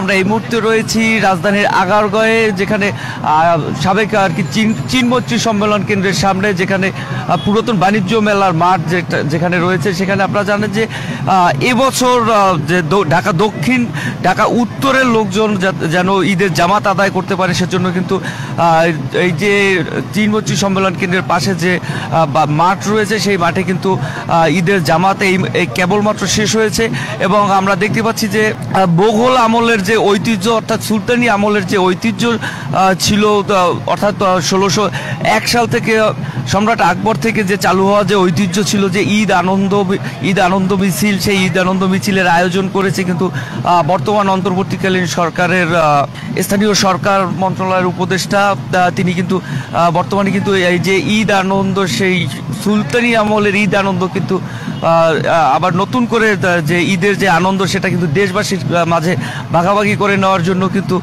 আমরা এই মুহূর্তে রয়েছি রাজধানীর আগারগাঁওয়ে, যেখানে সাবেক আর কি চীন মৈত্রী সম্মেলন কেন্দ্রের সামনে, যেখানে পুরাতন বাণিজ্য মেলার মাঠ যেখানে রয়েছে। সেখানে আপনারা জানেন যে এবছর যে ঢাকা দক্ষিণ ঢাকা উত্তরের লোকজন যেন ঈদের জামাত আদায় করতে পারে, সেজন্য কিন্তু এই যে চীন মৈত্রী সম্মেলন কেন্দ্রের পাশে যে মাঠ রয়েছে সেই মাঠে কিন্তু ঈদের জামাত এই কেবলমাত্র শেষ হয়েছে। এবং আমরা দেখতে পাচ্ছি যে মোগল আমলের যে ঐতিহ্য, অর্থাৎ সুলতানি আমলের যে ঐতিহ্য ছিল, অর্থাৎ 1601 সাল থেকে সম্রাট আকবর থেকে যে চালু হওয়া যে ঐতিহ্য ছিল যে ঈদ আনন্দ মিছিল, সেই ঈদ আনন্দ মিছিলের আয়োজন করেছে কিন্তু বর্তমান অন্তর্বর্তীকালীন সরকারের স্থানীয় সরকার মন্ত্রণালয়ের উপদেষ্টা, তিনি কিন্তু বর্তমানে কিন্তু এই যে ঈদ আনন্দ, সেই সুলতানি আমলের ঈদ আনন্দ কিন্তু আবার নতুন করে যে ঈদের যে আনন্দ সেটা কিন্তু দেশবাসীর মাঝে ভাগাভাগি করে নেওয়ার জন্য কিন্তু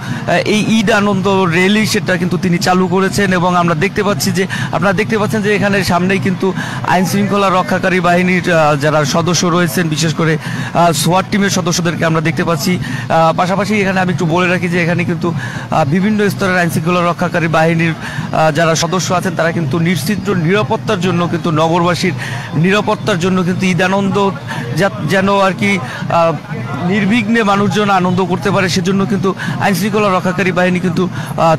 এই ঈদ আনন্দ র্যালি সেটা কিন্তু তিনি চালু করেছেন। এবং আমরা দেখতে পাচ্ছি যে আপনারা দেখতে পাচ্ছেন যে এখানে সামনেই কিন্তু আইন শৃঙ্খলা রক্ষাকারী বাহিনীর যারা সদস্য রয়েছেন, বিশেষ করে সোয়াট টিমের সদস্যদেরকে আমরা দেখতে পাচ্ছি। পাশাপাশি এখানে আমি একটু বলে রাখি যে এখানে কিন্তু বিভিন্ন স্তরের আইন শৃঙ্খলা রক্ষাকারী বাহিনীর যারা সদস্য আছেন তারা কিন্তু নিরাপত্তার জন্য কিন্তু নগরবাসীর নিরাপত্তার জন্য কিন্তু ঈদ আনন্দ যেন আর কি নির্বিঘ্নে মানুষজন আনন্দ করতে পারে, সেজন্য কিন্তু আইন শৃঙ্খলা রক্ষাকারী বাহিনী কিন্তু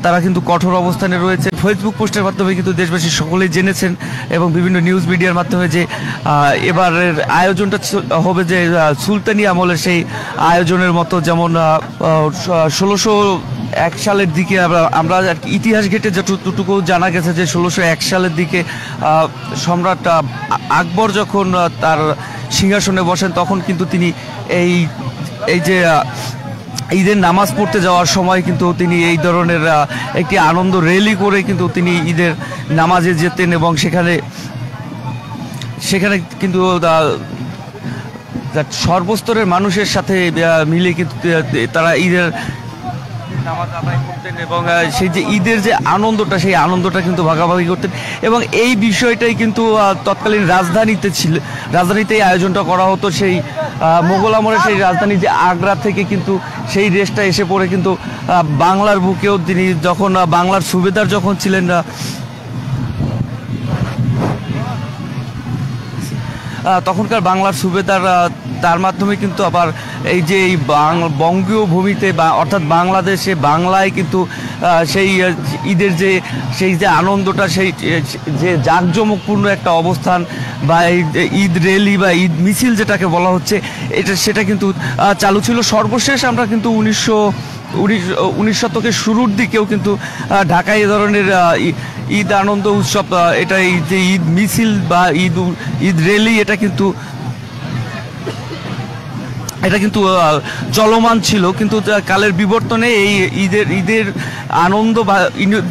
তারা কিন্তু কঠোর অবস্থানে রয়েছে। ফেসবুক পোস্টের মাধ্যমে কিন্তু দেশবাসী সকলেই জেনেছেন এবং বিভিন্ন নিউজ মিডিয়ার মাধ্যমে যে এবারের আয়োজনটা হবে যে সুলতানি আমলের সেই আয়োজনের মতো, যেমন 1601 সালের দিকে আমরা ইতিহাস ঘেটে যতটুকু জানা গেছে যে 1601 সালের দিকে সম্রাট আকবর যখন তার সিংহাসনে বসেন তখন কিন্তু তিনি এই যে ঈদের নামাজ পড়তে যাওয়ার সময় কিন্তু তিনি এই ধরনের একটি আনন্দ র্যালি করে কিন্তু তিনি ঈদের নামাজে যেতেন এবং সেখানে কিন্তু সর্বস্তরের মানুষের সাথে মিলে কিন্তু তারা ঈদের নামাজ আদায় করতেন এবং সেই যে ঈদের যে আনন্দটা সেই আনন্দটা কিন্তু ভাগাভাগি করতেন। এবং এই বিষয়টাই কিন্তু তৎকালীন রাজধানীতেই আয়োজনটা করা হতো। সেই মোগল আমলের সেই রাজধানী যে আগ্রা থেকে কিন্তু সেই রেসটা এসে পড়ে কিন্তু বাংলার বুকেও তিনি যখন বাংলার সুবেদার যখন ছিলেন, তখনকার বাংলার সুবেদার তার মাধ্যমে কিন্তু আবার এই যে এই বঙ্গীয় ভূমিতে বা অর্থাৎ বাংলাদেশে বাংলায় কিন্তু সেই ঈদের যে আনন্দটা, সেই যে জাঁকজমকপূর্ণ একটা অবস্থান বা এই ঈদ র্যালি বা ঈদ মিছিল যেটাকে বলা হচ্ছে সেটা কিন্তু চালু ছিল। সর্বশেষ আমরা কিন্তু 19 শতকের শুরুর দিকেও কিন্তু ঢাকায় এ ধরনের ঈদ আনন্দ উৎসব, এটা এই যে ঈদ মিছিল বা ঈদ র্যালি এটা কিন্তু চলমান ছিল। কিন্তু কালের বিবর্তনে এই ঈদের আনন্দ বা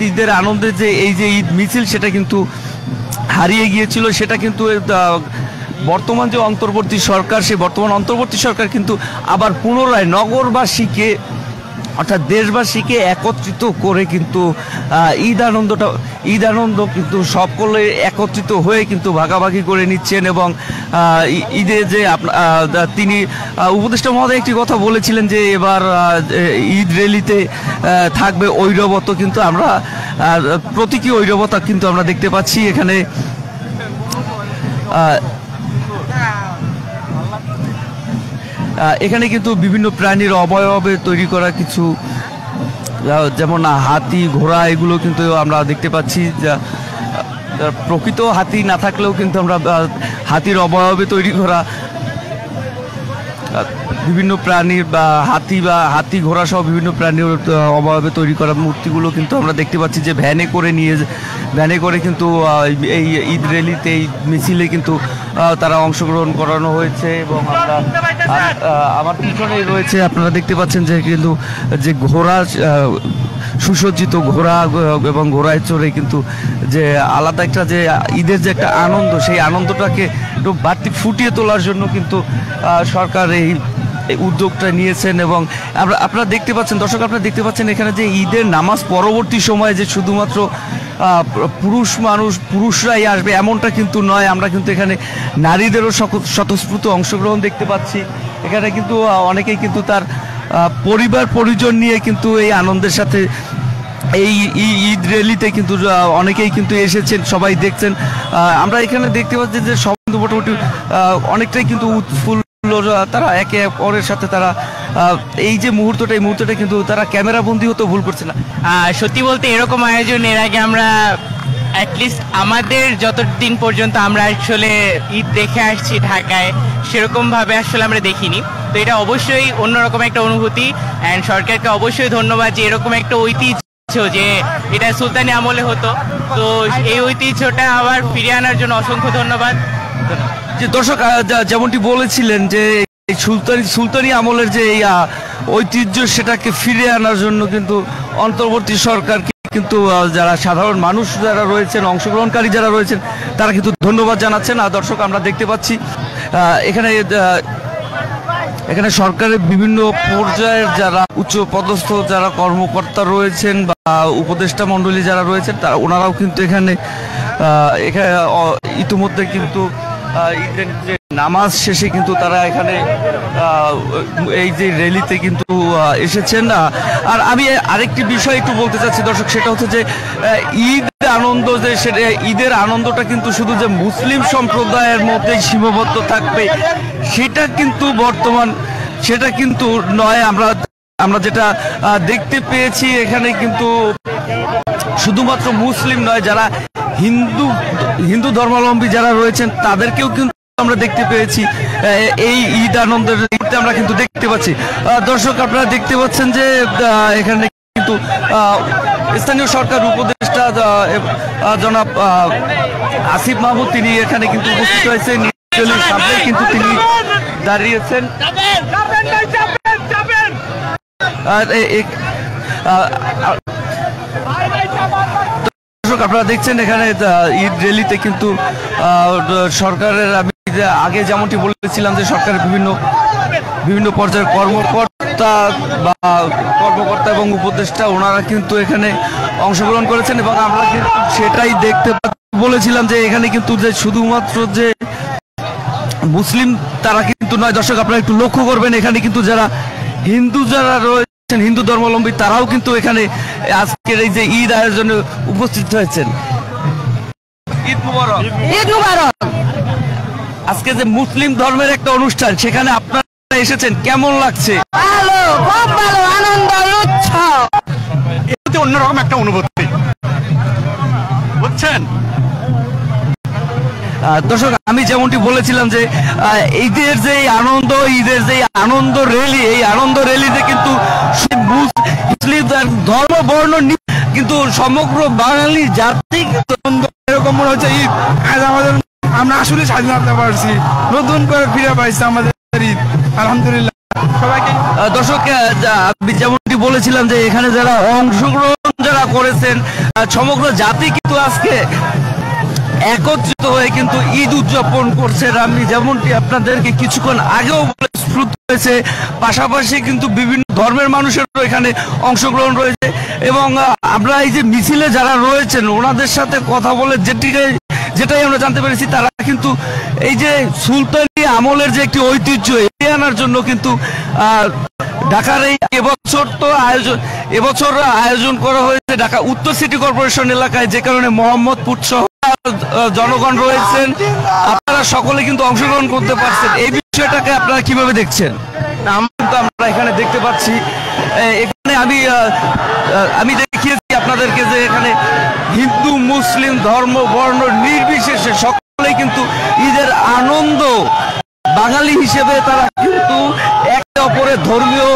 ঈদের আনন্দের যে এই যে ঈদ মিছিল সেটা কিন্তু হারিয়ে গিয়েছিল। সেটা কিন্তু বর্তমান যে অন্তর্বর্তী সরকার, সেই বর্তমান অন্তর্বর্তী সরকার কিন্তু আবার পুনরায় নগরবাসীকে অর্থাৎ দেশবাসীকে একত্রিত করে কিন্তু ঈদ আনন্দ কিন্তু সকলে একত্রিত হয়ে কিন্তু ভাগাভাগি করে নিচ্ছেন। এবং ঈদে যে তিনি উপদেষ্টা মহোদয় একটি কথা বলেছিলেন যে এবার ঈদ র্যালিতে থাকবে ঐরবত, কিন্তু আমরা প্রতীকী ঐরবতা কিন্তু আমরা দেখতে পাচ্ছি এখানে। এখানে কিন্তু বিভিন্ন প্রাণীর অবয়বে তৈরি করা কিছু, যেমন হাতি, ঘোড়া, এগুলো কিন্তু আমরা দেখতে পাচ্ছি। প্রকৃত হাতি না থাকলেও কিন্তু আমরা হাতির অবয়বে তৈরি করা বিভিন্ন প্রাণীর বা হাতি ঘোড়া সহ বিভিন্ন প্রাণীর অবয়বে তৈরি করা মূর্তিগুলো কিন্তু আমরা দেখতে পাচ্ছি যে ভ্যানে করে কিন্তু এই ঈদ র্যালিতে এই মিছিলে কিন্তু তারা অংশগ্রহণ করানো হয়েছে। এবং আমার পিছনেই রয়েছে, আপনারা দেখতে পাচ্ছেন যে কিন্তু যে ঘোড়া, সুসজ্জিত ঘোড়া এবং ঘোড়ায় চড়ে কিন্তু যে আলাদা একটা যে ঈদের যে একটা আনন্দ, সেই আনন্দটাকে একটু বাড়তি ফুটিয়ে তোলার জন্য কিন্তু সরকার এই উদ্যোগটা নিয়েছেন। এবং আপনারা দেখতে পাচ্ছেন, দর্শক আপনারা দেখতে পাচ্ছেন এখানে যে ঈদের নামাজ পরবর্তী সময়ে যে শুধুমাত্র পুরুষরাই আসবে এমনটা কিন্তু নয়। আমরা কিন্তু এখানে নারীদেরও স্বতঃস্ফূর্ত অংশগ্রহণ দেখতে পাচ্ছি। এখানে কিন্তু অনেকেই কিন্তু তার পরিবার পরিজন নিয়ে কিন্তু এই আনন্দের সাথে এই ঈদ র্যালিতে কিন্তু অনেকেই কিন্তু এসেছেন, সবাই দেখছেন। আমরা এখানে দেখতে পাচ্ছি যে সব কিন্তু মোটামুটি অনেকটাই কিন্তু উৎফুল্ল, তারা একে অপরের সাথে তারা এই যে মুহূর্তটা, এই মুহূর্তটা কিন্তু তারা ক্যামেরা বন্দী হতে ভুল করছে না। সত্যি বলতে এরকম আয়োজন এর আগে আমরা অ্যাটলিস্ট আমাদের যতদিন পর্যন্ত আমরা আসলে ঈদ দেখে আসছি ঢাকায়, সেরকমভাবে আসলে আমরা দেখিনি। তো এটা অবশ্যই অন্যরকম একটা অনুভূতি, অ্যান্ড সরকারকে অবশ্যই ধন্যবাদ যে এরকম একটা ঐতিহ্য, যে এটা সুলতানি আমলে হতো, তো এই ঐতিহ্যটা আবার ফিরিয়ে আনার জন্য অসংখ্য ধন্যবাদ। যে দর্শক যেমনটি বলেছিলেন যে সুলতানি আমলের যে এই ঐতিহ্য, সেটাকে ফিরে আনার জন্য কিন্তু অন্তর্বর্তী সরকারকে কিন্তু যারা সাধারণ মানুষ যারা রয়েছেন, অংশগ্রহণকারী যারা রয়েছেন, তারা কিন্তু ধন্যবাদ জানাচ্ছেন। আর দর্শক আমরা দেখতে পাচ্ছি এখানে সরকারের বিভিন্ন পর্যায়ের যারা উচ্চ পদস্থ যারা কর্মকর্তা রয়েছেন বা উপদেষ্টা মণ্ডলী যারা রয়েছেন, তারা ওনারাও কিন্তু এখানে ইতিমধ্যে কিন্তু ঈদের যে নামাজ শেষে কিন্তু তারা এখানে এই যে র্যালিতে কিন্তু এসেছেন। আর আমি আরেকটি বিষয় একটু বলতে চাচ্ছি দর্শক, সেটা হচ্ছে যে ঈদ আনন্দ, যে সেটা ঈদের আনন্দটা কিন্তু শুধু যে মুসলিম সম্প্রদায়ের মধ্যেই সীমাবদ্ধ থাকবে সেটা কিন্তু সেটা কিন্তু নয়। আমরা যেটা দেখতে পেয়েছি এখানে কিন্তু শুধুমাত্র মুসলিম নয়, যারা হিন্দু ধর্মাবলম্বী যারা রয়েছেন তাদেরকেও কিন্তু আমরা দেখতে পেয়েছি এই ঈদ আনন্দের আমরা কিন্তু দেখতে পাচ্ছি। দর্শক আপনারা দেখতে পাচ্ছেন যে এখানে কিন্তু স্থানীয় সরকার উপদেষ্টা জনাব আসিফ মাহমুদ তিনি এখানে কিন্তু উপস্থিত হয়েছেন, সামনে কিন্তু তিনি দাঁড়িয়েছেন। আপনারা দেখছেন এখানে ঈদ র্যালিতে কিন্তু সরকারের, আমি আগে যেমনটি বলেছিলাম যে সরকারের বিভিন্ন পর্যায়ের কর্মকর্তা এবং উপদেষ্টা ওনারা কিন্তু এখানে অংশগ্রহণ করেছেন, এবং আমরা কিন্তু সেটাই দেখতে বলেছিলাম যে এখানে কিন্তু যে শুধুমাত্র যে মুসলিম তারা কিন্তু নয়। দর্শক আপনারা একটু লক্ষ্য করবেন, এখানে কিন্তু যারা যারা রয়েছেন হিন্দু ধর্মাবলম্বী তারাও কিন্তু এখানে আজকের এই যে ঈদ আয়োজনে উপস্থিত হয়েছেন। ঈদ মুবারক। ঈদ মুবারক। আজকে যে মুসলিম ধর্মের একটা অনুষ্ঠান, সেখানে আপনারা এসেছেন, কেমন লাগছে? ভালো, খুব ভালো, আনন্দ উৎসব, এটা অন্যরকম একটা অনুভূতি, বুঝছেন? দর্শক আমি যেমনটি বলেছিলাম যে ঈদের যে আনন্দ র্যালি, এই আনন্দ র্যালিতে কিন্তু মুসলিম ধর্ম বর্ণ কিন্তু সমগ্র বাঙালি জাতি এরকম মনে হচ্ছে ঈদ আজ আমাদের, আমরা আসলে স্বাধীনতা পাচ্ছি, নতুন করে ফিরে পাইছি আমাদের ঈদ, আলহামদুলিল্লাহ। সবাইকে দর্শক আমি যেমনটি বলেছিলাম যে এখানে যারা অংশগ্রহণ যারা করেছেন, সমগ্র জাতি কিন্তু আজকে একত্রিত হয়ে কিন্তু ঈদ উদযাপন করছেন। আমি যেমনটি আপনাদেরকে কিছুক্ষণ আগেও বলে হয়েছে, পাশাপাশি কিন্তু বিভিন্ন ধর্মের মানুষেরও এখানে অংশগ্রহণ রয়েছে, এবং আমরা এই যে মিছিলে যারা রয়েছেন ওনাদের সাথে কথা বলে যেটাই আমরা জানতে পেরেছি, তারা কিন্তু এই যে সুলতানি আমলের যে একটি ঐতিহ্য এগিয়ে আনার জন্য কিন্তু ঢাকার এই এবছর আয়োজন করা হয়েছে ঢাকা উত্তর সিটি কর্পোরেশন এলাকায়, যে কারণে মোহাম্মদপুর সহ জনগণ রয়েছেন, আপনারা সকলে কিন্তু অংশগ্রহণ করতে পারছেন। এই বিষয়টাকে আপনারা কিভাবে দেখছেন? আমরা এখানে দেখতে পাচ্ছি, এখানে আমি দেখিয়েছি আপনাদেরকে যে এখানে হিন্দু মুসলিম ধর্ম বর্ণ নির্বিশেষে সকলেই কিন্তু ঈদের আনন্দ, বাঙালি হিসেবে তারা কিন্তু একে অপরের ধর্মীয়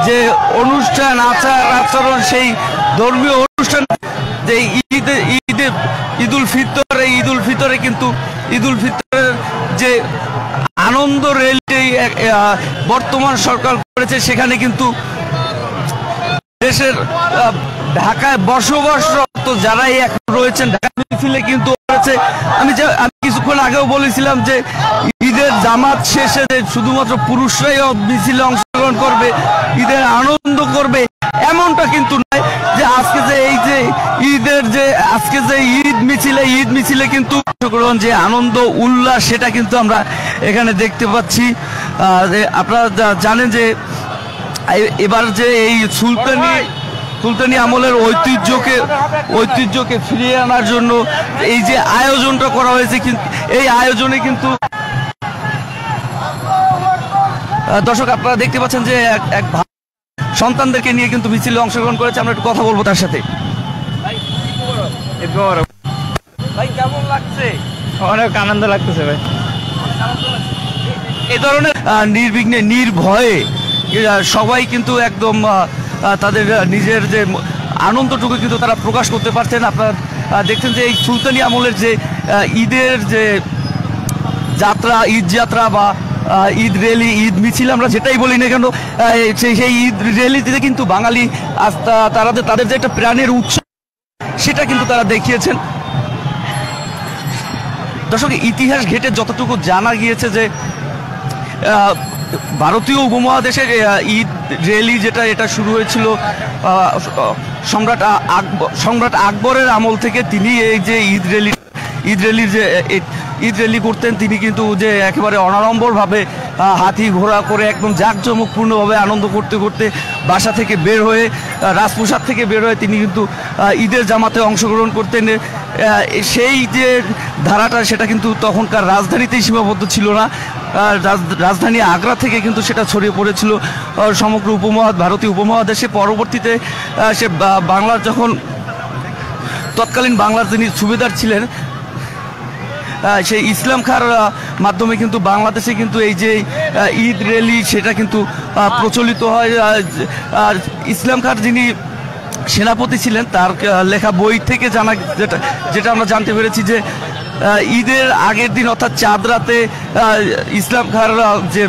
যে অনুষ্ঠান আচার আচরণ, সেই ধর্মীয় অনুষ্ঠান যে ঈদুল ফিতরে কিন্তু ঈদুল ফিতরের যে আনন্দ র্যালি বর্তমান সরকার করেছে, সেখানে কিন্তু দেশের ঢাকায় বসবাসরত যারাই এখন রয়েছেন ঢাকা মিছিলে কিন্তু আমি কিছুক্ষণ আগেও বলেছিলাম যে ঈদের জামাত শেষে শুধুমাত্র পুরুষরাই মিছিলে অংশগ্রহণ করবে, ঈদের আনন্দ করবে, এমনটা কিন্তু নয়। যে আজকে যে এই যে আজকে যে ঈদ মিছিলে কিন্তু অংশগ্রহণ, যে আনন্দ উল্লাস, সেটা কিন্তু আমরা এখানে দেখতে পাচ্ছি। আপনারা জানেন যে এবার যে এই সুলতানি আমলের ঐতিহ্যকে ফিরিয়ে আনার জন্য এই যে আয়োজনটা করা হয়েছে, কিন্তু এই আয়োজনে কিন্তু দর্শক আপনারা দেখতে পাচ্ছেন যে এক সন্তানদেরকে নিয়ে কিন্তু মিছিলে অংশগ্রহণ করেছে। আমরা একটু কথা বলবো তার সাথে। ভাই কেমন লাগছে? অনেক আনন্দ লাগতেছে ভাই। এই ধরনের নির্বিঘ্নে নির্ভয়ে সবাই কিন্তু একদম তাদের নিজের যে আনন্দটুকু কিন্তু তারা প্রকাশ করতে পারছেন। আপনারা দেখছেন যে এই সুলতানি আমলের যে ঈদের যে যাত্রা, ঈদ যাত্রা বা ঈদ র্যালি, ঈদ মিছিল আমরা যেটাই বলি না কেন, সেই ঈদ র্যালিতে কিন্তু বাঙালি তাদের যে একটা প্রাণের উৎসব সেটা কিন্তু তারা দেখিয়েছেন। দর্শক, ইতিহাস ঘেটে যতটুকু জানা গিয়েছে যে ভারতীয় উপমহাদেশের ঈদ র্যালি এটা শুরু হয়েছিল সম্রাট আকবরের আমল থেকে। তিনি এই যে ঈদ র্যালি করতেন, তিনি কিন্তু যে একেবারে অনাড়ম্বরভাবে হাতি ঘোড়া করে একদম জাঁকজমকপূর্ণভাবে আনন্দ করতে করতে বাসা থেকে বের হয়ে, রাজপ্রসাদ থেকে বের হয়ে তিনি কিন্তু ঈদের জামাতে অংশগ্রহণ করতেন। সেই যে ধারাটা সেটা কিন্তু তখনকার রাজধানীতেই সীমাবদ্ধ ছিল না, রাজধানী আগ্রা থেকে কিন্তু সেটা ছড়িয়ে পড়েছিল সমগ্র ভারতীয় উপমহাদেশে। পরবর্তীতে সে বাংলার যখন তৎকালীন বাংলার যিনি সুবেদার ছিলেন সেই ইসলাম খাঁর মাধ্যমে কিন্তু বাংলাদেশে কিন্তু এই যে ঈদ র্যালি সেটা কিন্তু প্রচলিত হয়। আর ইসলাম খাঁর যিনি সেনাপতি ছিলেন তার লেখা বই থেকে যেটা আমরা জানতে পেরেছি যে ঈদের আগের দিন অর্থাৎ চাঁদ রাতে ইসলাম খাঁর যে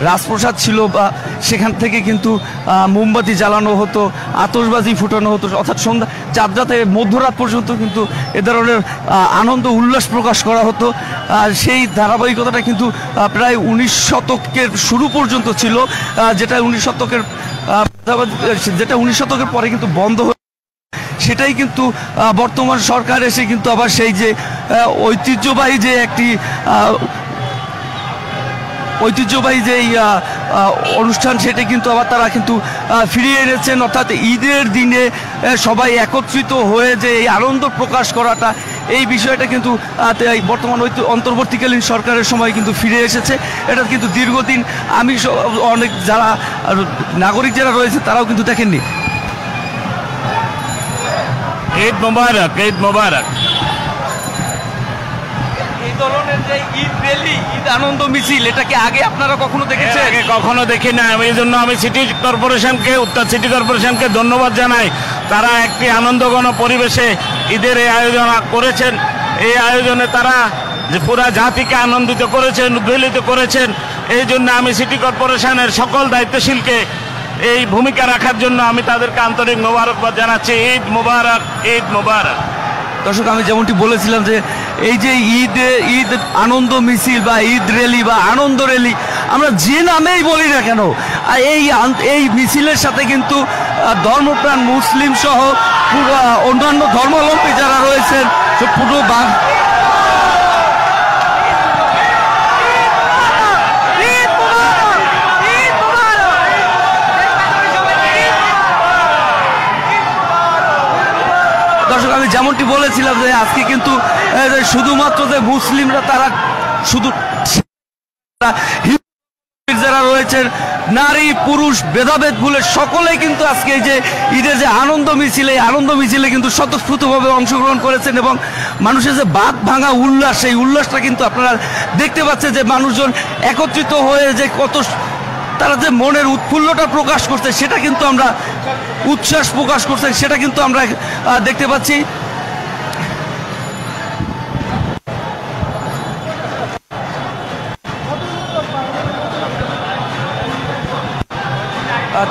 রাজপ্রসাদ ছিল বা সেখান থেকে কিন্তু মোমবাতি জ্বালানো হতো, আতশবাজি ফুটানো হতো, অর্থাৎ সন্ধ্যা চাঁদ রাতে মধ্যরাত পর্যন্ত কিন্তু এ ধরনের আনন্দ উল্লাস প্রকাশ করা হতো। সেই ধারাবাহিকতাটা কিন্তু প্রায় 19 শতকের শুরু পর্যন্ত ছিল, যেটা 19 শতকের পরে কিন্তু বন্ধ হয়ে, সেটাই কিন্তু বর্তমান সরকার এসে কিন্তু আবার সেই যে ঐতিহ্যবাহী যে অনুষ্ঠান সেটা কিন্তু আবার তারা কিন্তু ফিরিয়ে এনেছেন। অর্থাৎ ঈদের দিনে সবাই একত্রিত হয়ে যে এই আনন্দ প্রকাশ করাটা, এই বিষয়টা কিন্তু বর্তমান অন্তর্বর্তীকালীন সরকারের সময় কিন্তু ফিরে এসেছে। এটা কিন্তু দীর্ঘদিন আমি অনেক যারা নাগরিক যারা রয়েছে তারাও কিন্তু দেখেননি। ঈদ মোবারক, ঈদ মোবারক। এই ধরনের যে ঈদ র্যালি, ঈদ আনন্দ মিছিল, এটা কি আগে আপনারা কখনো দেখেছেন? আগে কখনো দেখি না। এই জন্য আমি উত্তর সিটি কর্পোরেশনকে ধন্যবাদ জানাই। তারা একটি আনন্দঘন পরিবেশে ঈদের এই আয়োজন করেছেন। এই আয়োজনে তারা যে পুরা জাতিকে আনন্দিত করেছেন, উদ্বেলিত করেছেন। এই জন্য আমি সিটি কর্পোরেশনের সকল দায়িত্বশীলকে এই ভূমিকা রাখার জন্য আমি তাদেরকে আন্তরিক মোবারকবাদ জানাচ্ছি। ঈদ মোবারক, ঈদ মোবারক। দর্শক, আমি যেমনটি বলেছিলাম যে এই যে ঈদ আনন্দ মিছিল বা ঈদ র্যালি বা আনন্দ র্যালি আমরা যে নামেই বলি না কেন, এই মিছিলের সাথে কিন্তু ধর্মপ্রাণ মুসলিম সহ পুরো অন্যান্য ধর্মাবলম্বী যারা রয়েছেন পুরো দর্শক, আমি যেমনটি বলেছিলাম যে আজকে কিন্তু শুধুমাত্র যে মুসলিমরা তারা শুধু যারা রয়েছেন নারী পুরুষ ভেদাভেদ ভুলে সকলেই কিন্তু আজকে এই যে ঈদের যে আনন্দ মিছিলে কিন্তু স্বতঃস্ফূর্তভাবে অংশগ্রহণ করেছেন এবং মানুষের যে বাঁধ ভাঙা উল্লাস, সেই উল্লাসটা কিন্তু আপনারা দেখতে পাচ্ছেন যে মানুষজন একত্রিত হয়ে যে কত তারা যে মনের উৎফুল্লটা প্রকাশ করছে, সেটা কিন্তু আমরা উচ্ছ্বাস প্রকাশ করছে, সেটা কিন্তু আমরা দেখতে পাচ্ছি।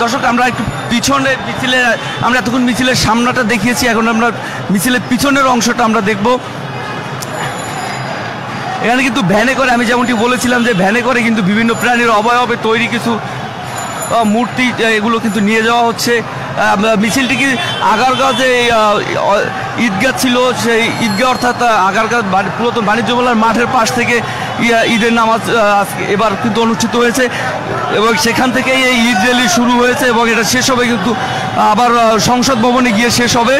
দর্শক, আমরা একটু পিছনে আমরা এতক্ষণ মিছিলের সামনাটা দেখিয়েছি, এখন আমরা মিছিলের পিছনের অংশটা আমরা দেখব। এখানে কিন্তু ভ্যানে করে, আমি যেমনটি বলেছিলাম যে ভ্যানে করে কিন্তু বিভিন্ন প্রাণীর অবয়বে তৈরি কিছু মূর্তি এগুলো কিন্তু নিয়ে যাওয়া হচ্ছে। মিছিলটি কি আগারগাঁও যে ঈদগাহ ছিল, সেই ঈদগাহ অর্থাৎ আগারগাঁ পুরাতন বাণিজ্য মেলার মাঠের পাশ থেকে ঈদের নামাজ আজকে এবার কিন্তু অনুষ্ঠিত হয়েছে এবং সেখান থেকেই এই ঈদ র্যালি শুরু হয়েছে এবং এটা শেষ হবে কিন্তু আবার সংসদ ভবনে গিয়ে শেষ হবে।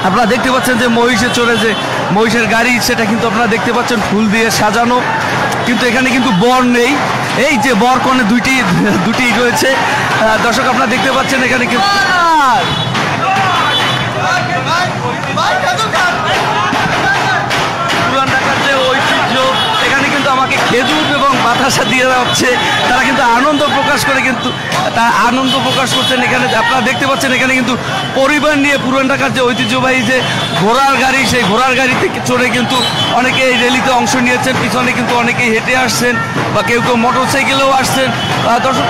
আপনারা দেখতে পাচ্ছেন যে মহিষে চড়ে যে মহিষের গাড়ি, সেটা কিন্তু আপনারা দেখতে পাচ্ছেন ফুল দিয়ে সাজানো, কিন্তু এখানে কিন্তু বর নেই। এই যে বর কনে দুটি রয়েছে দর্শক, আপনারা দেখতে পাচ্ছেন এখানে কিন্তু পুরান ঢাকার যে ঐতিহ্য, এখানে কিন্তু আমাকে খেজুর এবং বাতাসা দিয়ে যাচ্ছে, তারা কিন্তু আনন্দ প্রকাশ করে কিন্তু আনন্দ প্রকাশ করছেন। এখানে আপনারা দেখতে পাচ্ছেন এখানে কিন্তু পরিবার নিয়ে পুরান ঢাকার যে ঐতিহ্যবাহী যে ঘোড়ার গাড়ি, সেই ঘোড়ার গাড়িতে চড়ে কিন্তু অনেকে এই র্যালিতে অংশ নিয়েছেন, পিছনে কিন্তু অনেকেই হেঁটে আসছেন বা কেউ কেউ মোটর সাইকেলেও আসছেন। দর্শক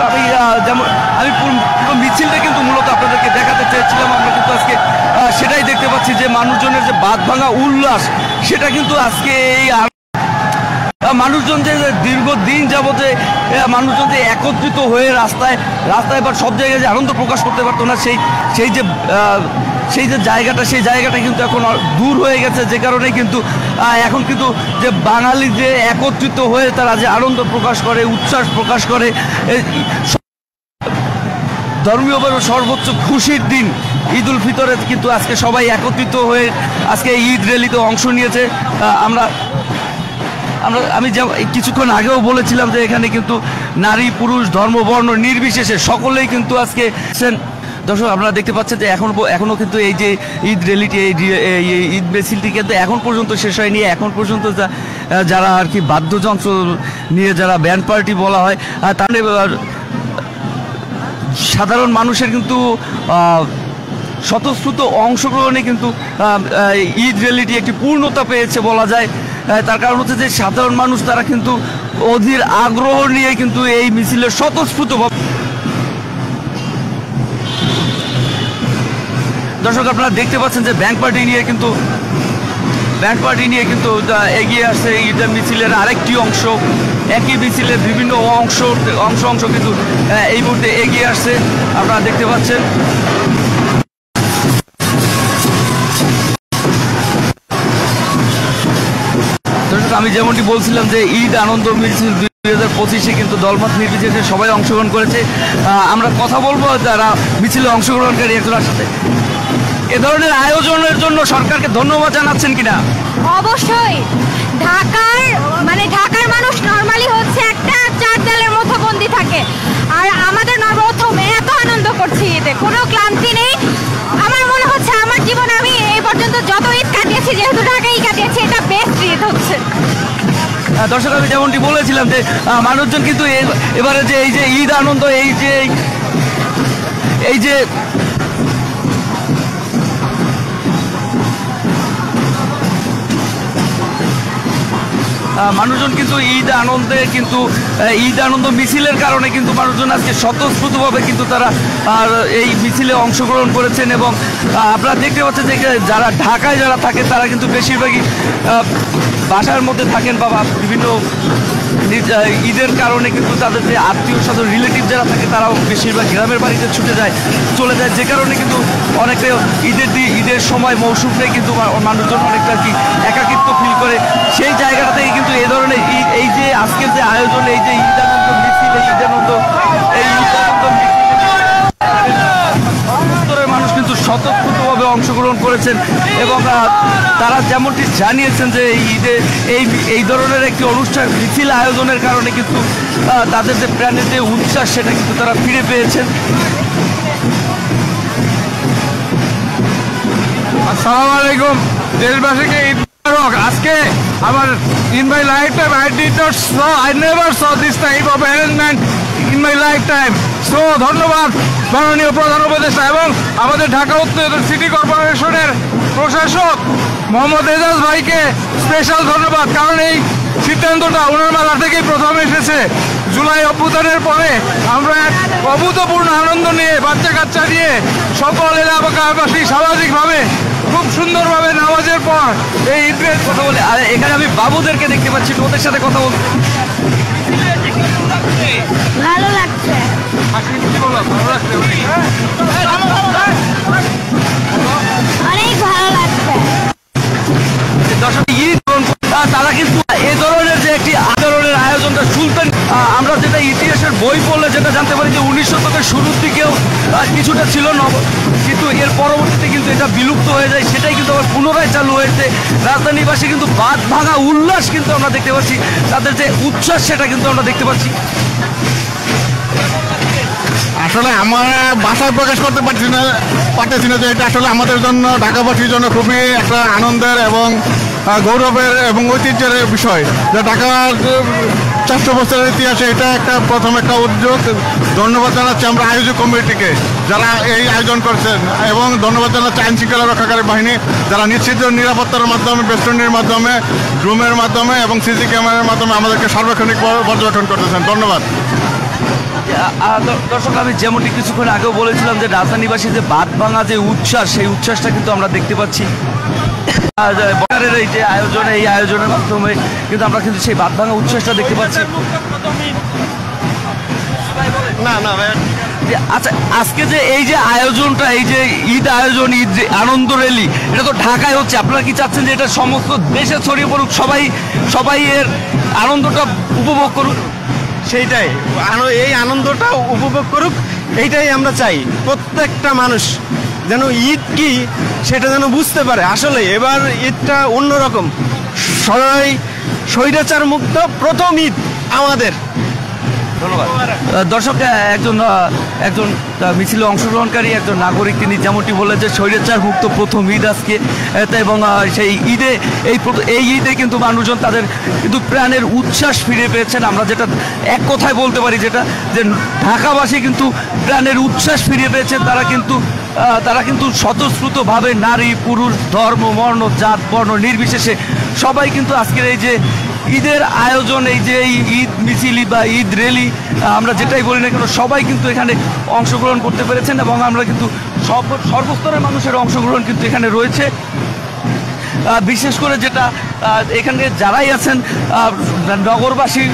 আমি পুরো মিছিলটা কিন্তু মূলত আপনাদেরকে দেখাতে চেয়েছিলাম। আমরা কিন্তু আজকে সেটাই দেখতে পাচ্ছি যে মানুষজনের যে বাঁধ ভাঙা উল্লাস, সেটা কিন্তু আজকে এই মানুষজন যে দীর্ঘদিন যাবতে মানুষজন যে একত্রিত হয়ে রাস্তায় বা সব জায়গায় যে আনন্দ প্রকাশ করতে পারতো না, সেই যে জায়গাটা কিন্তু এখন দূর হয়ে গেছে, যে কারণে কিন্তু এখন কিন্তু যে বাঙালি যে একত্রিত হয়ে তারা যে আনন্দ প্রকাশ করে, উচ্ছ্বাস প্রকাশ করে, ধর্মীয়ভাবে সর্বোচ্চ খুশির দিন ঈদ উল ফিতরে কিন্তু আজকে সবাই একত্রিত হয়ে আজকে ঈদ র্যালিতে অংশ নিয়েছে। আমি কিছুক্ষণ আগেও বলেছিলাম যে এখানে কিন্তু নারী পুরুষ ধর্ম বর্ণ নির্বিশেষে সকলেই কিন্তু আজকে দর্শক আপনারা দেখতে পাচ্ছেন যে এখনো কিন্তু এই যে ঈদ র্যালিটি এই ঈদ মিছিলটি কিন্তু এখন পর্যন্ত শেষ হয়নি। এখন পর্যন্ত যারা আর কি বাদ্যযন্ত্র নিয়ে যারা ব্যান্ড পার্টি বলা হয়, তাদের সাধারণ মানুষের কিন্তু স্বতঃস্ফূর্ত অংশগ্রহণে কিন্তু ঈদ র্যালিটি একটি পূর্ণতা পেয়েছে বলা যায়। তার কারণ হচ্ছে যে সাধারণ মানুষ তারা কিন্তু অধীর আগ্রহ নিয়ে কিন্তু এই মিছিলের স্বতঃস্ফূর্তভাবে দর্শক আপনারা দেখতে পাচ্ছেন যে ব্যান্ড পার্টি নিয়ে কিন্তু এগিয়ে আসছে ঈদ মিছিলের আরেকটি অংশ। একই মিছিলের বিভিন্ন অংশ কিন্তু এই মুহূর্তে এগিয়ে আসছে, আপনারা দেখতে পাচ্ছেন। আমি যেমনটি বলছিলাম যে ঈদ আনন্দ মিছিল 2025 কিন্তু দলমত নির্বিশেষে সবাই অংশগ্রহণ করেছে। আমরা কথা বলবো যারা মিছিলে অংশগ্রহণকারী একজনের সাথে। এ ধরনের আয়োজনের জন্য সরকারকে ধন্যবাদ জানাচ্ছেন কিনা? অবশ্যই। ঢাকার মানুষ নরমালি হচ্ছে একটা চার দেয়ালের মধ্যে বন্দি থাকে, আর আমাদের প্রথম এত আনন্দ করছি, ঈদে কোনো ক্লান্তি নেই। আমার মনে হচ্ছে আমার জীবনে আমি এই পর্যন্ত যত ঈদ কাটিয়েছি, যেহেতু ঢাকায় কাটিয়েছি, এটা বেস্ট ঈদ হচ্ছে। দর্শক আমি যেমনটি বলেছিলাম যে মানুষজন কিন্তু এবারে যে এই যে ঈদ আনন্দ, এই যে মানুষজন কিন্তু ঈদ আনন্দ মিছিলের কারণে কিন্তু মানুষজন আজকে স্বতঃস্ফূর্তভাবে কিন্তু তারা এই মিছিলে অংশগ্রহণ করেছেন। এবং আপনারা দেখতে পাচ্ছেন যে যারা ঢাকায় যারা থাকে তারা কিন্তু বেশিরভাগই বাসার মধ্যে থাকেন বা বিভিন্ন ঈদের কারণে কিন্তু তাদের যে আত্মীয় স্বজন রিলেটিভ যারা থাকে তারাও বেশিরভাগ গ্রামের বাড়িতে চলে যায়, যে কারণে কিন্তু অনেকটা ঈদের সময় মৌসুমটাই কিন্তু মানুষজন অনেকটা কি একাকিত্ব ফিল করে। সেই জায়গাটা থেকে কিন্তু এই ধরনের এই যে আজকের যে আয়োজন, এই যে ঈদ আনন্দ মিছিল, মানুষ কিন্তু স্বতঃস্ফূর্তভাবে অংশগ্রহণ করেছেন এবং তারা যেমনটি জানিয়েছেন যে এই ধরনের একটি অনুষ্ঠান মিছিল আয়োজনের কারণে কিন্তু তাদের যে প্রাণের যে উচ্ছ্বাস, সেটা কিন্তু তারা ফিরে পেয়েছেন। আসসালামু আলাইকুম দেশবাসীকে ঈদ মুবারক। আজকে আমার in my lifetime I never saw this type of arrangement in my lifetime. So ধন্যবাদ মাননীয় প্রধান উপদেষ্টা এবং আমাদের ঢাকা উত্তর সিটি কর্পোরেশনের প্রশাসক মোহাম্মদ এজাজ ভাইকে স্পেশাল ধন্যবাদ, কারণ এই সিদ্ধান্তটা ওনার মাথা থেকেই প্রথম এসেছে। জুলাই অভ্যুত্থানের পরে আমরা এক অভূতপূর্ণ আনন্দ নিয়ে বাচ্চা কাচ্চা নিয়ে সকল এলাকাবাসী সামাজিকভাবে খুব সুন্দরভাবে নামাজের পর এই ঈদের কথা বলে। আর এখানে আমি বাবুদেরকে দেখতে পাচ্ছি, ওদের সাথে কথা বলতে ভালো লাগছে। অনেক ভালো লাগছে। ইতিহাসের বই পড়লে যেটা জানতে পারি যে 19 শতকের শুরুর দিকেও কিছুটা ছিল কিন্তু এর পরবর্তীতে কিন্তু এটা বিলুপ্ত হয়ে যায়, সেটাই কিন্তু আবার পুনরায় চালু হয়েছে। রাজধানীবাসী কিন্তু বাঁধ ভাঙা উল্লাস কিন্তু আমরা দেখতে পাচ্ছি, তাদের যে উচ্ছ্বাস সেটা কিন্তু আমরা দেখতে পাচ্ছি। আসলে আমরা ভাষায় প্রকাশ করতে পারতেছি না যে এটা আসলে আমাদের জন্য, ঢাকাবাসীর জন্য খুবই একটা আনন্দের এবং গৌরবের এবং ঐতিহ্যের বিষয়। যে ঢাকার 400 বছরের ইতিহাসে এটা একটা প্রথম একটা উদ্যোগ। ধন্যবাদ জানাচ্ছি আমরা আয়োজক কমিটিকে যারা এই আয়োজন করছেন, এবং ধন্যবাদ জানাচ্ছি আইন শৃঙ্খলা রক্ষাকারী বাহিনী যারা নিশ্চিত নিরাপত্তার মাধ্যমে, বেষ্টনীর মাধ্যমে, ড্রোনের মাধ্যমে এবং সিসি ক্যামেরার মাধ্যমে আমাদেরকে সার্বক্ষণিক পর্যবেক্ষণ করতেছেন। ধন্যবাদ। দর্শক, আমি যেমনটি কিছুক্ষণ আগেও বলেছিলাম যে রাজধানীবাসী যে বাঁধ ভাঙা যে উচ্ছ্বাস, সেই উচ্ছ্বাসটা কিন্তু আমরা দেখতে পাচ্ছি। এই যে আয়োজনে, এই আয়োজনের মাধ্যমে কিন্তু আমরা কিন্তু সেই বাঁধ ভাঙা উচ্ছ্বাসটা দেখতে পাচ্ছি। আচ্ছা, আজকে যে এই যে আয়োজনটা, এই যে ঈদ আয়োজন, ঈদ আনন্দ র্যালি, এটা তো ঢাকায় হচ্ছে, আপনারা কি চাচ্ছেন যে এটা সমস্ত দেশে ছড়িয়ে পড়ুক, সবাই এর আনন্দটা উপভোগ করুক? সেইটাই, এই আনন্দটা উপভোগ করুক, এইটাই আমরা চাই। প্রত্যেকটা মানুষ যেন ঈদ কি সেটা যেন বুঝতে পারে। আসলে এবার ঈদটা অন্যরকম, সবাই স্বৈরাচার মুক্ত প্রথম ঈদ আমাদের। ধন্যবাদ। দর্শক, একজন মিছিলে অংশগ্রহণকারী একজন নাগরিক, তিনি যেমনটি বললেন যে স্বৈরাচার মুক্ত প্রথম ঈদ আজকে, এবং সেই ঈদে এই ঈদে কিন্তু মানুষজন তাদের কিন্তু প্রাণের উচ্ছ্বাস ফিরে পেয়েছেন। আমরা যেটা এক কথায় বলতে পারি যেটা, যে ঢাকাবাসী কিন্তু প্রাণের উচ্ছ্বাস ফিরে পেয়েছেন। তারা কিন্তু স্বতঃস্ফূর্তভাবে নারী পুরুষ, ধর্ম বর্ণ জাত বর্ণ নির্বিশেষে সবাই কিন্তু আজকের এই যে ঈদের আয়োজন, এই যে এই ঈদ মিছিল বা ঈদ র্যালি, আমরা যেটাই বলি না কেন, সবাই কিন্তু এখানে অংশগ্রহণ করতে পেরেছেন, এবং আমরা কিন্তু সর্বস্তরের মানুষের অংশগ্রহণ কিন্তু এখানে রয়েছে। বিশেষ করে যেটা এখানে যারাই আছেন নগরবাসী,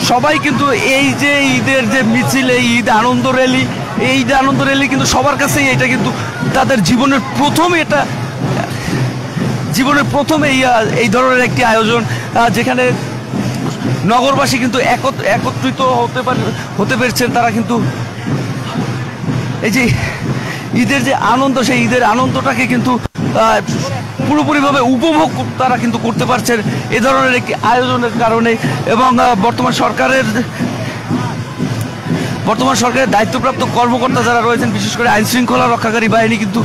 সবাই কিন্তু এই যে ঈদের যে মিছিল, এই ঈদ আনন্দ র্যালি, এই ঈদ আনন্দ র্যালি কিন্তু সবার কাছেই এটা কিন্তু তাদের জীবনের প্রথম এই ধরনের একটি আয়োজন, যেখানে নগরবাসী কিন্তু একত্রিত হতে পেরেছেন। তারা কিন্তু এই যে ঈদের যে আনন্দ, সেই ঈদের আনন্দটাকে কিন্তু পুরোপুরিভাবে উপভোগ তারা কিন্তু করতে পারছেন এ ধরনের একটি আয়োজনের কারণে। এবং বর্তমান সরকারের দায়িত্বপ্রাপ্ত কর্মকর্তা যারা রয়েছেন, বিশেষ করে আইন শৃঙ্খলা রক্ষাকারী বাহিনী কিন্তু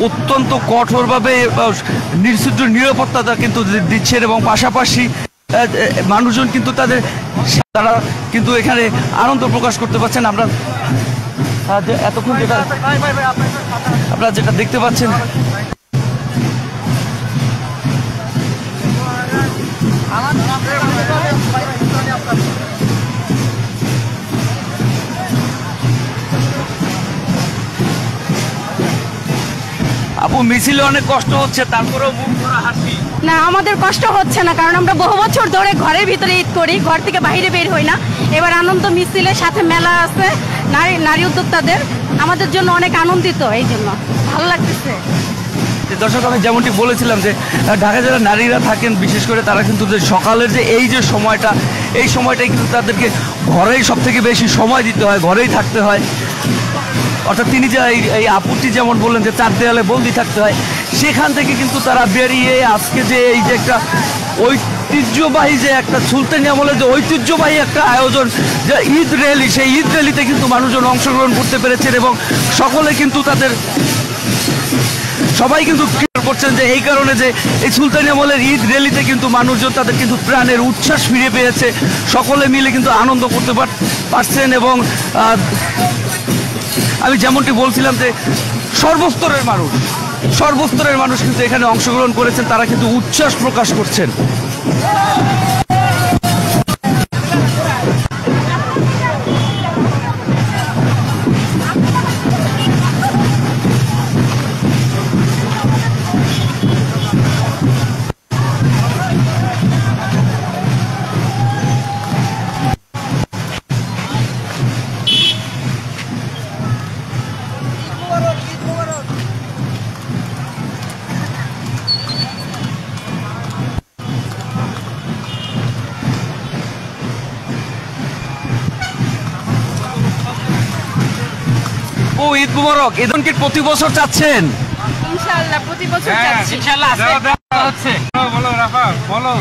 অত্যন্ত কঠোরভাবে নিশ্চিদ্র নিরাপত্তা কিন্তু দিচ্ছেন, এবং পাশাপাশি মানুষজন কিন্তু তারা কিন্তু এখানে আনন্দ প্রকাশ করতে পারছেন। আমরা এতক্ষণ আপনারা যেটা দেখতে পাচ্ছেন, আপু মিছিলে অনেক কষ্ট হচ্ছে, তারপরেও মুখ ভরা হাসি। না, আমাদের কষ্ট হচ্ছে না, কারণ আমরা বহু বছর ধরে ঘরের ভিতরে ঈদ করি, ঘর থেকে বাইরে বের হই না। এবার আনন্দ মিছিলের সাথে মেলা আছে নারী উদ্যোক্তাদের, আমাদের জন্য অনেক আনন্দিত, এই জন্য ভালো লাগতেছে। দর্শক, আমি যেমনটি বলেছিলাম যে ঢাকায় যারা নারীরা থাকেন, বিশেষ করে তারা কিন্তু যে সকালের যে এই যে সময়টা, এই সময়টাই কিন্তু তাদেরকে ঘরেই সব থেকে বেশি সময় দিতে হয়, ঘরেই থাকতে হয়। অর্থাৎ তিনি যে এই আপুটি যেমন বললেন যে 4 দেয়ালে বন্দি থাকতে হয়, সেখান থেকে কিন্তু তারা বেরিয়ে আজকে যে এই যে একটা ঐতিহ্যবাহী, যে একটা সুলতানি আমলের যে ঐতিহ্যবাহী একটা আয়োজন, যে ঈদ র্যালি, সেই ঈদ র্যালিতে কিন্তু মানুষজন অংশগ্রহণ করতে পেরেছেন, এবং সকলে কিন্তু সবাই কিন্তু করছেন যে এই কারণে যে এই সুলতানি আমলের ঈদ র্যালিতে কিন্তু মানুষজন তাদের কিন্তু প্রাণের উচ্ছ্বাস ফিরে পেয়েছে, সকলে মিলে কিন্তু আনন্দ করতে পারছেন। এবং আমি যেমনটি বলছিলাম যে সর্বস্তরের মানুষ কিন্তু এখানে অংশগ্রহণ করেছেন, তারা কিন্তু উচ্ছ্বাস প্রকাশ করছেন। ঈদ মুবারক। এদিন কি প্রতি বছর চাচ্ছেন? ইনশাআল্লাহ প্রতি বছর যাচ্ছি। ইনশাআল্লাহ হচ্ছে বলো রাফা বলো।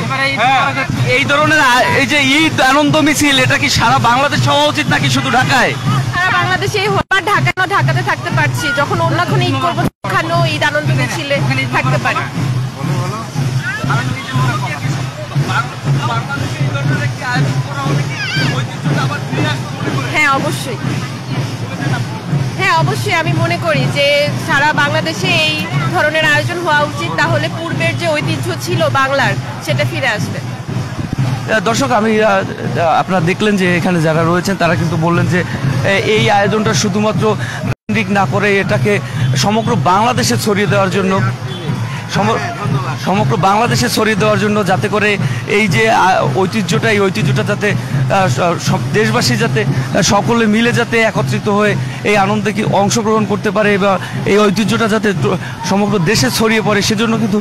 এই ধরনের এই যে ঈদ আনন্দ মিছিল, এটা কি সারা বাংলাদেশ হওয়া উচিত নাকি শুধু ঢাকায়? সারা বাংলাদেশেই আর ঢাকাতে থাকতে পারছি, যখন অন্যখানে ঈদ করবো সেখানেও ঈদ আনন্দ মিছিলে থাকতে পারি। হ্যাঁ অবশ্যই, হ্যাঁ অবশ্যই আমি মনে করি যে সারা বাংলাদেশে এই ধরনের আয়োজন হওয়া উচিত, তাহলে পূর্বের যে ঐতিহ্য ছিল বাংলার সেটা ফিরে আসবে। দর্শক, আমি আপনারা দেখলেন যে এখানে যারা রয়েছেন তারা কিন্তু বললেন যে এই আয়োজনটা শুধুমাত্র কেন্দ্রিক না করে এটাকে সমগ্র বাংলাদেশে ছড়িয়ে দেওয়ার জন্য, সমগ্র বাংলাদেশে ছড়িয়ে দেওয়ার জন্য, যাতে করে এই যে ঐতিহ্যটা, এই ঐতিহ্যটা যাতে সব দেশবাসী যাতে সকলে মিলে যাতে একত্রিত হয়ে এই আনন্দে কি অংশগ্রহণ করতে পারে বা এই ঐতিহ্যটা যাতে সমগ্র দেশে ছড়িয়ে পড়ে, সেজন্য কিন্তু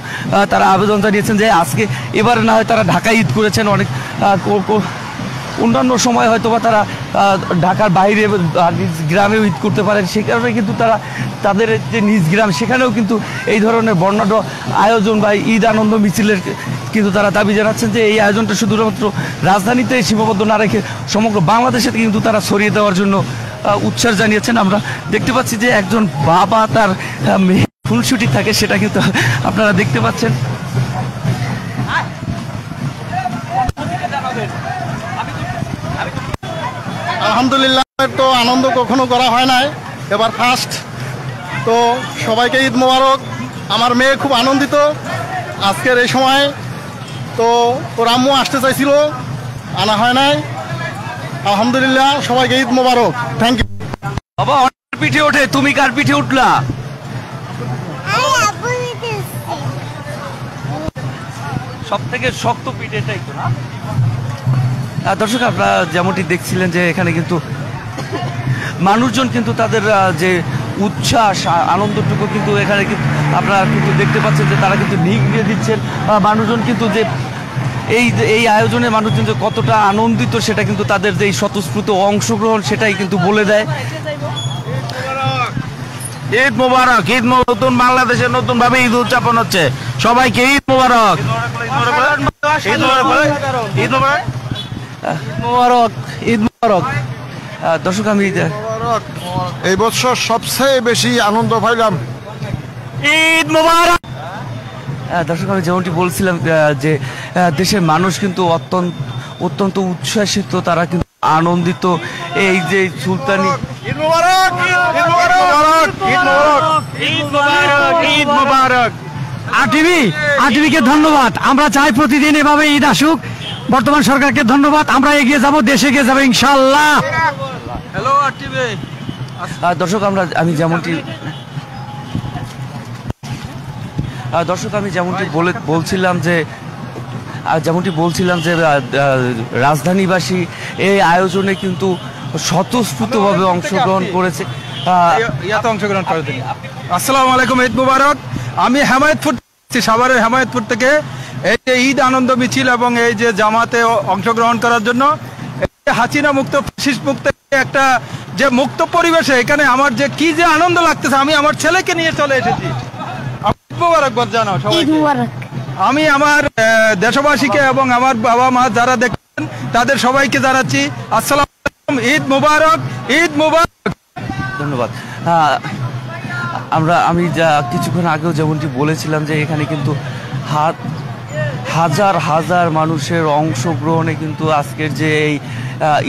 তারা আবেদন জানিয়েছেন যে আজকে এবারে না হয় তারা ঢাকায় ঈদ করেছেন, অনেক অন্যান্য সময় হয়তো বা তারা ঢাকার বাইরে নিজ গ্রামেও ঈদ করতে পারেন, সেই কারণে কিন্তু তারা তাদের যে নিজ গ্রাম সেখানেও কিন্তু এই ধরনের বর্ণাঢ্য আয়োজন বা ঈদ আনন্দ মিছিলের কিন্তু তারা দাবি জানাচ্ছেন যে এই আয়োজনটা শুধুমাত্র রাজধানীতে সীমাবদ্ধ না রেখে সমগ্র বাংলাদেশে কিন্তু তারা ছড়িয়ে দেওয়ার জন্য উচ্ছ্বাস জানিয়েছেন। আমরা দেখতে পাচ্ছি যে একজন বাবা তার মেয়ে ফুলছুটি থাকে, সেটা কিন্তু আপনারা দেখতে পাচ্ছেন। আলহামদুলিল্লাহ, তো আনন্দ কখনো করা হয় নাই, এবার ফার্স্ট। তো সবাইকে ঈদ মোবারক। আমার মেয়ে খুব আনন্দিত আজকের এই সময়। তো ওর আম্মু আসতে চাইছিল, আনা হয় নাই। আলহামদুলিল্লাহ, সবাইকে ঈদ মোবারক। Thank you. বাবা অনেক পিঠে ওঠে, তুমি কার পিঠে উঠলা? সব থেকে শক্ত পিঠে এটাই তো না? দর্শক, আপনারা যেমনটি দেখছিলেন যে এখানে কিন্তু মানুষজন কিন্তু তাদের যে উচ্ছ্বাস আনন্দটুকু কিন্তু এখানে কিন্তু আপনারা কিন্তু দেখতে পাচ্ছেন যে তারা কিন্তু নিগড়িয়ে দিচ্ছেন। মানুষজন কিন্তু যে এই আয়োজনে মানুষজন যে কতটা আনন্দিত সেটা কিন্তু তাদের যে স্বতঃস্ফূর্ত অংশগ্রহণ সেটাই কিন্তু বলে দেয়। ঈদ মোবারক। ঈদ নতুন বাংলাদেশে নতুন ভাবে ঈদ উদযাপন হচ্ছে, সবাইকে ঈদ মোবারক। ঈদ মোবারক। ঈদ মোবারক। দর্শক, আমি এই বছর সবচেয়ে বেশি আনন্দ পাইলাম। ঈদ মোবারক। দর্শক, আমি যেমনটি বলছিলাম যে দেশের মানুষ কিন্তু অত্যন্ত উচ্ছ্বাসিত, তারা কিন্তু আনন্দিত। এই যে সুলতানি ঈদ মোবারক। ঈদ মোবারক। ঈদ মোবারক। ঈদ মোবারক। ঈদ মোবারক। আরটিভিকে ধন্যবাদ। আমরা চাই প্রতিদিন এভাবে ঈদ আসুক। বর্তমান সরকারকে ধন্যবাদ। আমরা এগিয়ে যাব, দেশে এগিয়ে যাবে ইনশাআল্লাহ। Hello RTV. দর্শক, আমি যেমনটি বলছিলাম যে রাজধানীবাসী এই আয়োজনে কিন্তু স্বতঃস্ফূর্তভাবে অংশগ্রহণ করেছে। ইয়াতে অংশগ্রহণ করে দিন। আসসালামু আলাইকুম, ঈদ মুবারক। আমি হেমায়েতপুর, সাভারের হেমায়েতপুর থেকে এই যে ঈদ আনন্দ মিছিল এবং এই যে জামাতে অংশগ্রহণ করার জন্য, হাসিনা মুক্ত ফ্যাসিস্ট মুক্ত একটা যে মুক্ত পরিবেশে এখানে আমার যে কি যে আনন্দ লাগতেছে, আমি আমার ছেলেকে নিয়ে চলে এসেছি। ঈদ মুবারক জানাও সবাইকে। আমি আমার দেশবাসীকে এবং আমার বাবা মা যারা দেখছেন তাদের সবাইকে জানাচ্ছি আসসালামু আলাইকুম, ঈদ মুবারক। ঈদ মুবারক। ধন্যবাদ। আমি যা কিছুক্ষণ আগেও যেমনটি বলেছিলাম যে এখানে কিন্তু হাজার হাজার মানুষের অংশগ্রহণে কিন্তু আজকের যে এই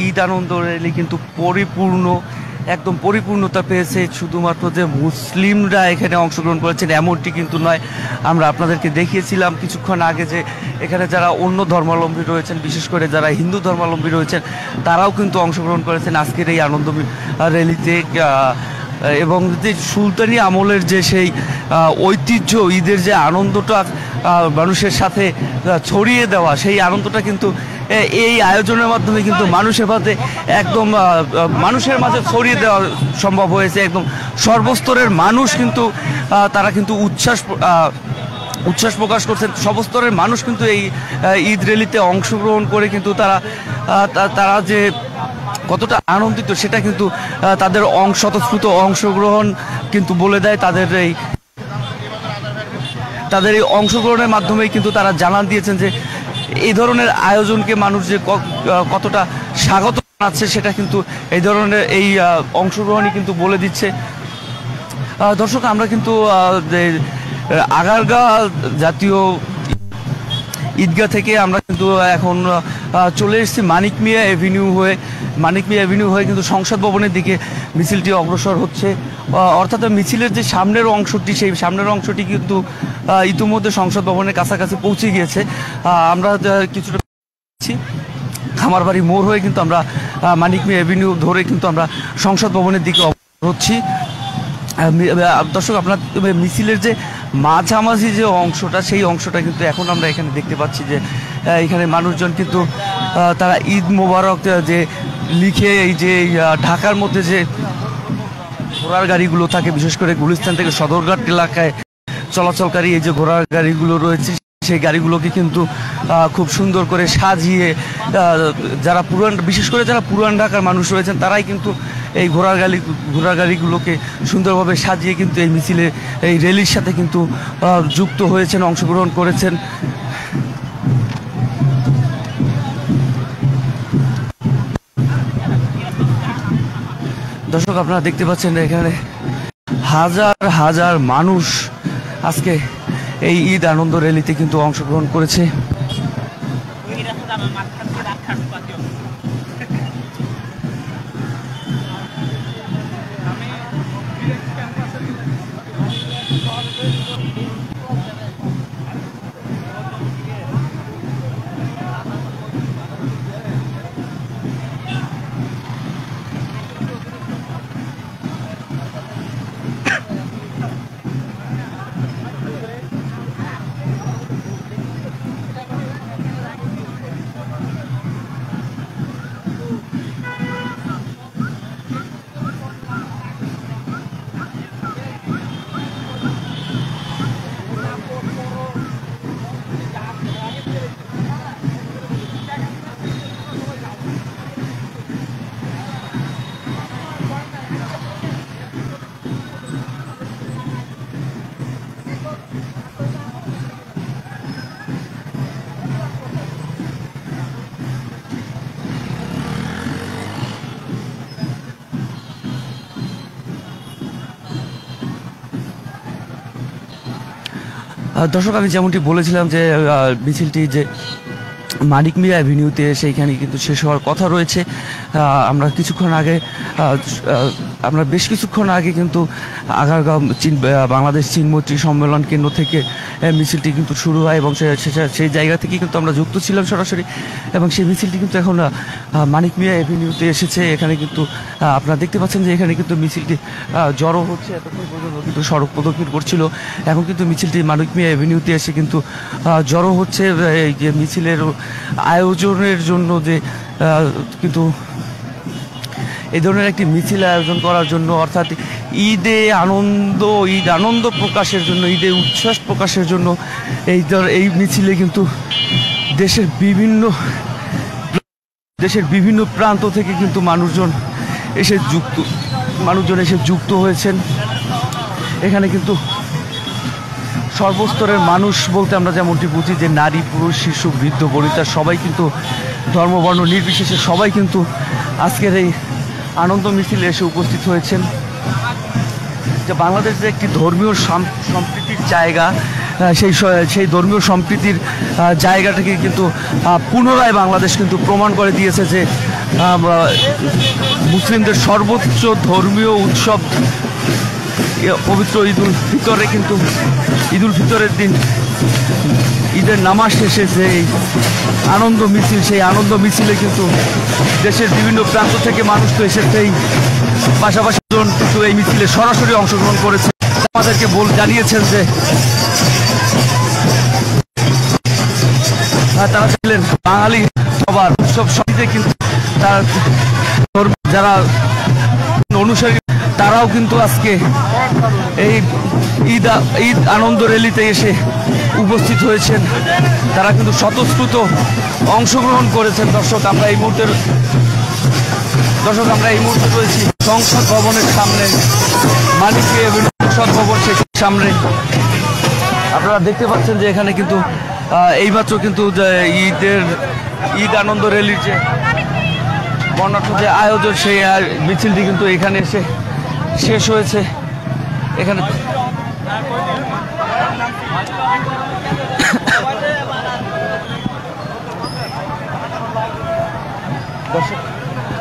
ঈদ আনন্দ র্যালি কিন্তু একদম পরিপূর্ণতা পেয়েছে। শুধুমাত্র যে মুসলিমরা এখানে অংশগ্রহণ করেছেন এমনটি কিন্তু নয়। আমরা আপনাদেরকে দেখিয়েছিলাম কিছুক্ষণ আগে যে এখানে যারা অন্য ধর্মাবলম্বী রয়েছেন, বিশেষ করে যারা হিন্দু ধর্মাবলম্বী রয়েছেন, তারাও কিন্তু অংশগ্রহণ করেছেন আজকের এই আনন্দ র্যালিতে। এবং যে সুলতানি আমলের যে সেই ঐতিহ্য, ঈদের যে আনন্দটা মানুষের সাথে ছড়িয়ে দেওয়া, সেই আনন্দটা কিন্তু এই আয়োজনের মাধ্যমে কিন্তু মানুষের মাঝে ছড়িয়ে দেওয়া সম্ভব হয়েছে। একদম সর্বস্তরের মানুষ কিন্তু তারা কিন্তু উচ্ছ্বাস উচ্ছ্বাস প্রকাশ করছেন। সব স্তরের মানুষ কিন্তু এই ঈদ র্যালিতে অংশগ্রহণ করে কিন্তু তারা যে কতটা আনন্দিত সেটা কিন্তু তাদের স্বতঃস্ফূর্ত অংশগ্রহণ কিন্তু বলে দেয়। তাদের এই অংশগ্রহণের মাধ্যমেই কিন্তু তারা জানান দিয়েছেন যে এই ধরনের আয়োজনকে মানুষ যে কতটা স্বাগত জানাচ্ছে সেটা কিন্তু এই ধরনের এই অংশগ্রহণই কিন্তু বলে দিচ্ছে। দর্শক, আমরা কিন্তু আগারগাঁ জাতীয় ঈদগাহ থেকে আমরা কিন্তু এখন চলে এসেছি মানিক মিয়া অ্যাভিনিউ হয়ে কিন্তু সংসদ ভবনের দিকে মিছিলটি অগ্রসর হচ্ছে। অর্থাৎ মিছিলের যে সামনের অংশটি, সেই সামনের অংশটি কিন্তু ইতিমধ্যে সংসদ ভবনের কাছাকাছি পৌঁছে গিয়েছে। আমরা কিছুটা খামারবাড়ি মোড় হয়ে কিন্তু আমরা মানিক মিয়া অ্যাভিনিউ ধরে কিন্তু আমরা সংসদ ভবনের দিকে অগ্রসর হচ্ছি। দর্শক, আপনার মিছিলের যে মাঝামাঝি যে অংশটা, সেই অংশটা কিন্তু এখন আমরা এখানে দেখতে পাচ্ছি যে এখানে মানুষজন কিন্তু তারা ঈদ মোবারক যে লিখে এই যে ঢাকার মধ্যে যে ঘোড়ার গাড়িগুলো থাকে, বিশেষ করে গুলিস্তান থেকে সদরঘাট এলাকায় চলাচলকারী এই যে ঘোড়ার গাড়িগুলো রয়েছে, সেই গাড়িগুলোকে কিন্তু খুব সুন্দর করে সাজিয়ে বিশেষ করে যারা পুরান ঢাকার মানুষ রয়েছেন তারাই কিন্তু এই ঘোড়ার গাড়িগুলোকে সুন্দরভাবে সাজিয়ে কিন্তু এই মিছিলে এই র্যালির সাথে কিন্তু যুক্ত হয়েছেন, অংশগ্রহণ করেছেন। দর্শক, আপনারা দেখতে পাচ্ছেন এখানে হাজার হাজার মানুষ আজকে এই ঈদ আনন্দ র্যালিতে কিন্তু অংশগ্রহণ করেছে। দর্শক, আমি যেমনটি বলেছিলাম যে মিছিলটি যে মানিক মিয়া অ্যাভিনিউতে সেইখানে কিন্তু শেষ হওয়ার কথা রয়েছে। আমরা বেশ কিছুক্ষণ আগে কিন্তু আগারগাঁও বাংলাদেশ চীন মৈত্রী সম্মেলন কেন্দ্র থেকে মিছিলটি কিন্তু শুরু হয় এবং সেই জায়গা থেকে কিন্তু আমরা যুক্ত ছিলাম সরাসরি, এবং সেই মিছিলটি কিন্তু এখন মানিক মিয়া অ্যাভিনিউতে এসেছে। এখানে কিন্তু আপনারা দেখতে পাচ্ছেন যে এখানে কিন্তু মিছিলটি জড়ো হচ্ছে। এতক্ষণ পর্যন্ত কিন্তু সড়ক প্রদক্ষিণ করছিল, এখন কিন্তু মিছিলটি মানিক মিয়া অ্যাভিনিউতে এসে কিন্তু জড়ো হচ্ছে। এই যে মিছিলের আয়োজনের জন্য যে কিন্তু এই ধরনের একটি মিছিল আয়োজন করার জন্য, অর্থাৎ ঈদ আনন্দ প্রকাশের জন্য, ঈদে উচ্ছ্বাস প্রকাশের জন্য এই মিছিলে কিন্তু দেশের বিভিন্ন প্রান্ত থেকে কিন্তু মানুষজন এসে যুক্ত হয়েছেন। এখানে কিন্তু সর্বস্তরের মানুষ বলতে আমরা যেমনটি বুঝি যে নারী, পুরুষ, শিশু, বৃদ্ধ, বনিতা সবাই কিন্তু ধর্মবর্ণ নির্বিশেষে সবাই কিন্তু আজকের এই আনন্দ মিছিলে এসে উপস্থিত হয়েছেন। যে বাংলাদেশ যে একটি ধর্মীয় সম্প্রীতির জায়গা, সেই ধর্মীয় সম্প্রীতির জায়গাটাকে কিন্তু পুনরায় বাংলাদেশ কিন্তু প্রমাণ করে দিয়েছে যে মুসলিমদের সর্বোচ্চ ধর্মীয় উৎসব পবিত্র ঈদুল ফিতরের দিন ঈদের নামাজ শেষে যে আনন্দ মিছিল, সেই আনন্দ মিছিলে কিন্তু দেশের বিভিন্ন প্রান্ত থেকে মানুষ তো এসেছেই, পাশাপাশি কিন্তু এই মিছিলে সরাসরি অংশগ্রহণ করেছে। আমাদেরকে জানিয়েছেন যে তারা ছিলেন বাঙালি সবার উৎসব সমিতিতে, কিন্তু তার যারা অনুসারী তারাও কিন্তু আজকে এই ঈদ আনন্দ র্যালিতে এসে উপস্থিত হয়েছেন, তারা কিন্তু স্বতঃস্ফূর্ত অংশগ্রহণ করেছেন। দর্শক আমরা এই মুহূর্তে রয়েছি সংসদ ভবনের সামনে, মানিকী এভিনিউ সংসদ ভবন সামনে। আপনারা দেখতে পাচ্ছেন যে এখানে কিন্তু এইমাত্র কিন্তু ঈদ আনন্দ র্যালির যে বর্ণাঢ্য যে আয়োজন, সেই মিছিলটি কিন্তু এখানে এসে শেষ হয়েছে। এখানে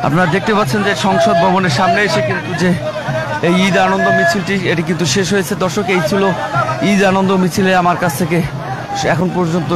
আপনারা দেখতে পাচ্ছেন যে সংসদ ভবনের সামনে এসে কিন্তু যে এই ঈদ আনন্দ মিছিলটি এটি কিন্তু শেষ হয়েছে। দর্শক এই ছিল ঈদ আনন্দ মিছিলে আমার কাছ থেকে এখন পর্যন্ত